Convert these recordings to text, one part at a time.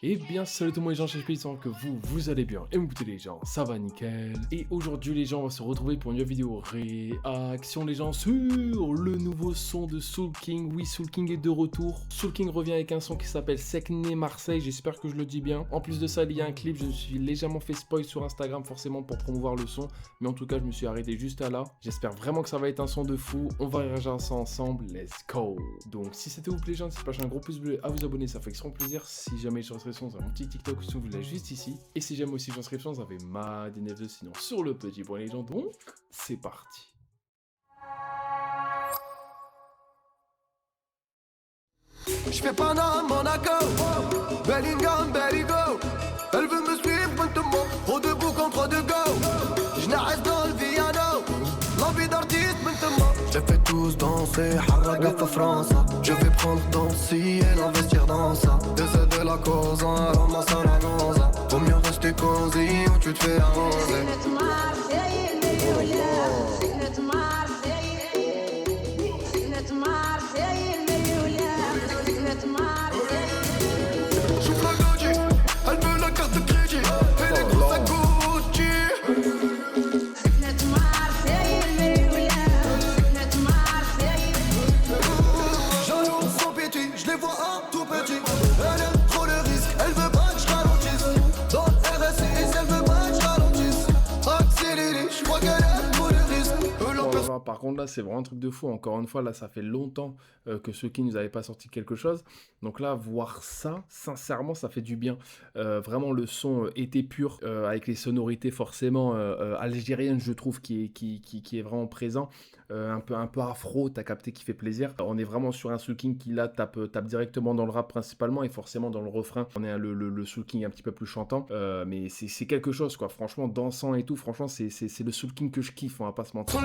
Eh bien salut tout le monde les gens, j'espère que vous allez bien. Et écoutez les gens, ça va nickel. Et aujourd'hui les gens, on va se retrouver pour une nouvelle vidéo réaction les gens sur le nouveau son de Soul King. Oui, Soul King est de retour. Soul King revient avec un son qui s'appelle Sekne Marseille, j'espère que je le dis bien. En plus de ça, il y a un clip, je me suis légèrement fait spoil sur Instagram forcément pour promouvoir le son. Mais en tout cas, je me suis arrêté juste à là. J'espère vraiment que ça va être un son de fou. On va réagir à ça ensemble, let's go. Donc si c'était vous plaît les gens, n'hésitez pas à lâcher un gros pouce bleu, à vous abonner, ça fait extrêmement plaisir. Si jamais je serai sur mon petit TikTok, si vous voulez juste ici. Et si j'aime aussi j'inscription, ça fait ma DNF2 sinon sur le petit point les gens. Donc, c'est parti. Je fais Panama, Monaco, Bellingham, Belligo. Elle veut me suivre maintenant, trop de bouc contre de go. Je reste dans le Viano, l'envie d'artiste maintenant. Je les fais tous danser, Harraga fa France. Je vais prendre dans si et l'investir dans ça. Décès de la cause, ramasse la gonza. Vaut mieux rester cosy ou tu te fais arroser. Par contre là c'est vraiment un truc de fou, encore une fois là ça fait longtemps que ceux qui nous avaient pas sorti quelque chose, donc là voir ça sincèrement ça fait du bien. Vraiment le son était pur, avec les sonorités forcément algériennes je trouve qui est vraiment présent, un peu afro, t'as capté, qui fait plaisir. On est vraiment sur un Soul King qui là tape directement dans le rap principalement, et forcément dans le refrain on est le Soul King un petit peu plus chantant, mais c'est quelque chose quoi, franchement dansant et tout, franchement c'est le Soul King que je kiffe, on va pas se mentir.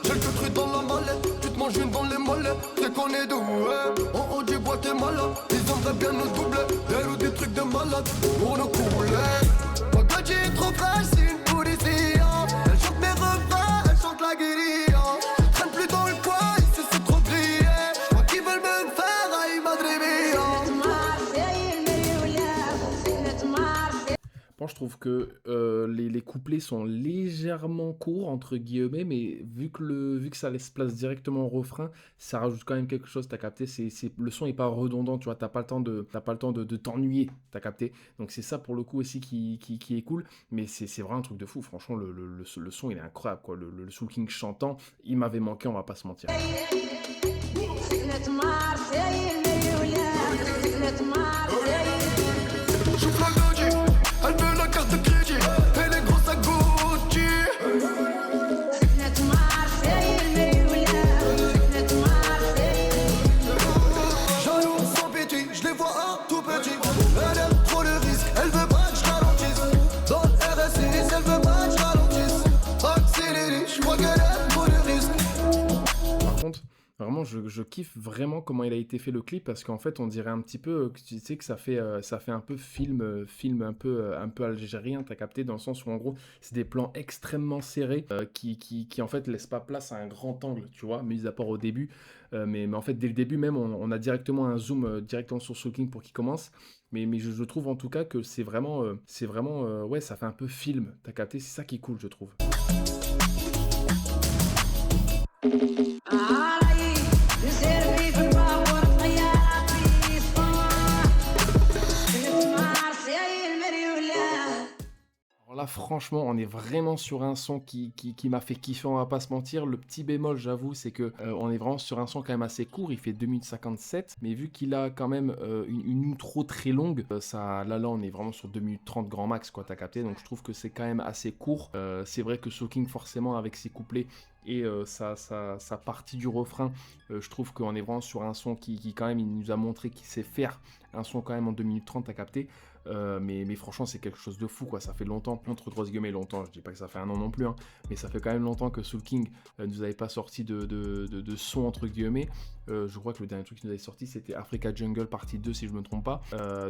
J'ai le truc dans la mallette, tu te manges une dans les mollets. T'es qu'on est d'où, ouais. En haut du bois t'es malade. Ils aimeraient bien nous doubler, des roues des trucs de malade pour nous couler. Mon gadget est trop fraîche, c'est une policière. Elle chante mes refrains, elle chante la guérilla. Je traîne plus dans le coin, ici c'est trop grillé. Moi qui veulent me faire, aïe madrébilla. Bon, je trouve que les couplets sont légèrement courts entre guillemets, mais vu que ça laisse place directement au refrain, ça rajoute quand même quelque chose, t'as capté, le son est pas redondant, tu vois, t'as pas le temps de t'ennuyer, t'as capté, donc c'est ça pour le coup aussi qui est cool, mais c'est vraiment un truc de fou, franchement le son il est incroyable quoi, le Soul King chantant, il m'avait manqué, on va pas se mentir. Elle veut la carte de crédit, elle est grosse à Gucci. Jaloux sans pitié, je les vois un tout petit. Elle aime trop le risque, elle veut pas que je ralentisse. Dans le RSI, elle veut pas que je ralentisse. Accéléré, je crois qu'elle aime trop le risque. Par contre, vraiment, je kiffe vraiment comment il a été fait le clip, parce qu'en fait, on dirait un petit peu, tu sais que ça fait un peu film un peu algérien, t'as capté, dans le sens où en gros, c'est des plans extrêmement serrés qui en fait laissent pas place à un grand angle, tu vois, mis à part au début, mais en fait dès le début même, on a directement un zoom directement sur Soul King pour qu'il commence. Mais je trouve en tout cas que c'est vraiment, ouais, ça fait un peu film, t'as capté, c'est ça qui est cool, je trouve. Là franchement on est vraiment sur un son qui m'a fait kiffer, on va pas se mentir. Le petit bémol j'avoue c'est que on est vraiment sur un son quand même assez court, il fait 2 minutes 57, mais vu qu'il a quand même une outro très longue, là on est vraiment sur 2 minutes 30 grand max quoi, t'as capté, donc je trouve que c'est quand même assez court. C'est vrai que Soul King forcément avec ses couplets et sa partie du refrain, je trouve qu'on est vraiment sur un son qui quand même, il nous a montré qu'il sait faire un son quand même en 2 minutes 30, t'as capté. Mais franchement c'est quelque chose de fou quoi, ça fait longtemps, entre grosses guillemets longtemps, je dis pas que ça fait un an non plus, hein, mais ça fait quand même longtemps que Soul King nous avait pas sorti de son entre guillemets. Je crois que le dernier truc qui nous avait sorti c'était Africa Jungle partie 2 si je me trompe pas,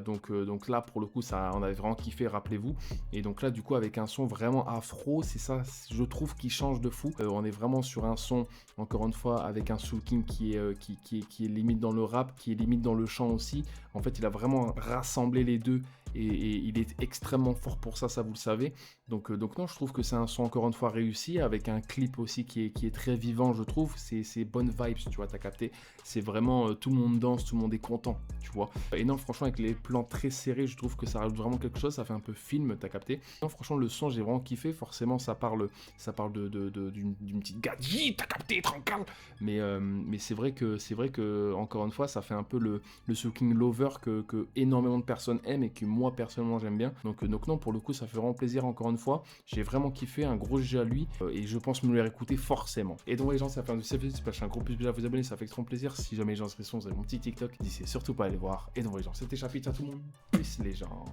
donc là pour le coup ça, on avait vraiment kiffé, rappelez-vous, et donc là du coup avec un son vraiment afro, c'est ça je trouve qui change de fou, on est vraiment sur un son, encore une fois, avec un Soul King qui est limite dans le rap, qui est limite dans le chant aussi. En fait, il a vraiment rassemblé les deux et il est extrêmement fort pour ça, ça vous le savez. Donc non, je trouve que c'est un son encore une fois réussi, avec un clip aussi qui est très vivant, je trouve. C'est bonnes vibes, tu vois, t'as capté. C'est vraiment tout le monde danse, tout le monde est content, tu vois. Et non, franchement, avec les plans très serrés, je trouve que ça rajoute vraiment quelque chose, ça fait un peu film, t'as capté. Non, franchement, le son, j'ai vraiment kiffé. Forcément, ça parle d'une petite gadji, t'as capté, tranquille. Mais c'est vrai que, encore une fois, ça fait un peu le Soul King Lover que énormément de personnes aiment et que moi, personnellement, j'aime bien. Donc non, pour le coup, ça fait vraiment plaisir, encore une fois. J'ai vraiment kiffé, un gros G à lui, et je pense me le réécouter forcément. Et donc les gens, ça fait un gros plus à vous abonner, ça fait extrêmement plaisir. Si jamais les gens se sont, vous avez mon petit TikTok, n'hésitez surtout pas à aller voir. Et donc les gens, c'était chapitre à tout le monde. Peace les gens.